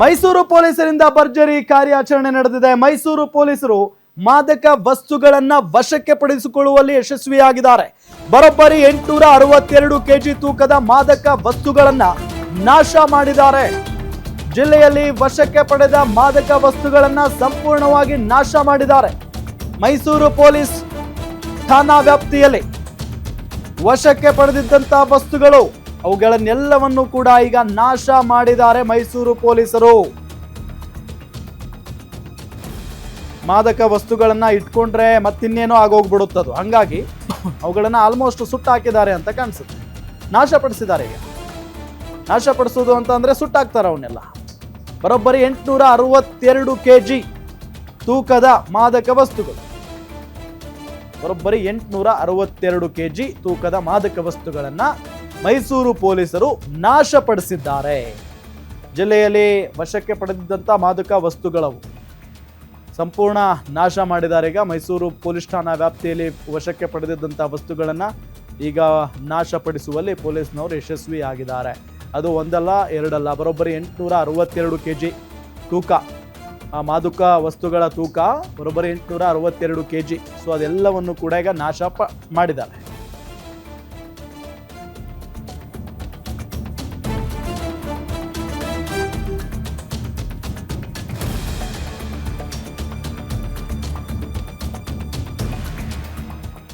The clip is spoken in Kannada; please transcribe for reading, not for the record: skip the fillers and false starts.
ಮೈಸೂರು ಪೊಲೀಸರಿಂದ ಭರ್ಜರಿ ಕಾರ್ಯಾಚರಣೆ ನಡೆದಿದೆ. ಮೈಸೂರು ಪೊಲೀಸರು ಮಾದಕ ವಸ್ತುಗಳನ್ನ ವಶಕ್ಕೆ ಪಡಿಸಿಕೊಳ್ಳುವಲ್ಲಿ ಯಶಸ್ವಿಯಾಗಿದ್ದಾರೆ. ಬರೋಬ್ಬರಿ 862 ಕೆಜಿ ತೂಕದ ಮಾದಕ ವಸ್ತುಗಳನ್ನ ನಾಶ ಮಾಡಿದ್ದಾರೆ. ಜಿಲ್ಲೆಯಲ್ಲಿ ವಶಕ್ಕೆ ಪಡೆದ ಮಾದಕ ವಸ್ತುಗಳನ್ನ ಸಂಪೂರ್ಣವಾಗಿ ನಾಶ ಮಾಡಿದ್ದಾರೆ. ಮೈಸೂರು ಪೊಲೀಸ್ ಠಾಣಾ ವ್ಯಾಪ್ತಿಯಲ್ಲಿ ವಶಕ್ಕೆ ಪಡೆದಿದ್ದಂತಹ ವಸ್ತುಗಳು ಅವುಗಳನ್ನೆಲ್ಲವನ್ನು ಕೂಡ ಈಗ ನಾಶ ಮಾಡಿದ್ದಾರೆ ಮೈಸೂರು ಪೊಲೀಸರು. ಮಾದಕ ವಸ್ತುಗಳನ್ನ ಇಟ್ಕೊಂಡ್ರೆ ಮತ್ತಿನ್ನೇನೋ ಆಗೋಗ್ಬಿಡುತ್ತದು, ಹಂಗಾಗಿ ಅವುಗಳನ್ನ ಆಲ್ಮೋಸ್ಟ್ ಸುಟ್ಟಾಕಿದ್ದಾರೆ ಅಂತ ಕಾಣಿಸುತ್ತೆ. ನಾಶಪಡಿಸಿದ್ದಾರೆ. ಈಗ ನಾಶಪಡಿಸೋದು ಅಂತ ಅಂದ್ರೆ ಸುಟ್ಟಾಕ್ತಾರೆ ಅವನ್ನೆಲ್ಲ. ಬರೋಬ್ಬರಿ 862 ಕೆಜಿ ತೂಕದ ಮಾದಕ ವಸ್ತುಗಳು. ಬರೋಬ್ಬರಿ 862 ಕೆಜಿ ತೂಕದ ಮಾದಕ ವಸ್ತುಗಳನ್ನ ಮೈಸೂರು ಪೊಲೀಸರು ನಾಶಪಡಿಸಿದ್ದಾರೆ. ಜಿಲ್ಲೆಯಲ್ಲಿ ವಶಕ್ಕೆ ಪಡೆದಿದ್ದಂಥ ಮಾದಕ ವಸ್ತುಗಳವು ಸಂಪೂರ್ಣ ನಾಶ ಮಾಡಿದ್ದಾರೆ. ಈಗ ಮೈಸೂರು ಪೊಲೀಸ್ ಠಾಣಾ ವ್ಯಾಪ್ತಿಯಲ್ಲಿ ವಶಕ್ಕೆ ಪಡೆದಿದ್ದಂಥ ವಸ್ತುಗಳನ್ನು ಈಗ ನಾಶಪಡಿಸುವಲ್ಲಿ ಪೊಲೀಸ್ನವರು ಯಶಸ್ವಿಯಾಗಿದ್ದಾರೆ. ಅದು ಒಂದಲ್ಲ ಎರಡಲ್ಲ, ಬರೋಬ್ಬರಿ 862 ಕೆಜಿ ತೂಕ. ಆ ಮಾದಕ ವಸ್ತುಗಳ ತೂಕ ಬರೋಬ್ಬರಿ 862 ಕೆಜಿ. ಸೊ ಅದೆಲ್ಲವನ್ನು ಕೂಡ ಈಗ ನಾಶ ಮಾಡಿದ್ದಾರೆ.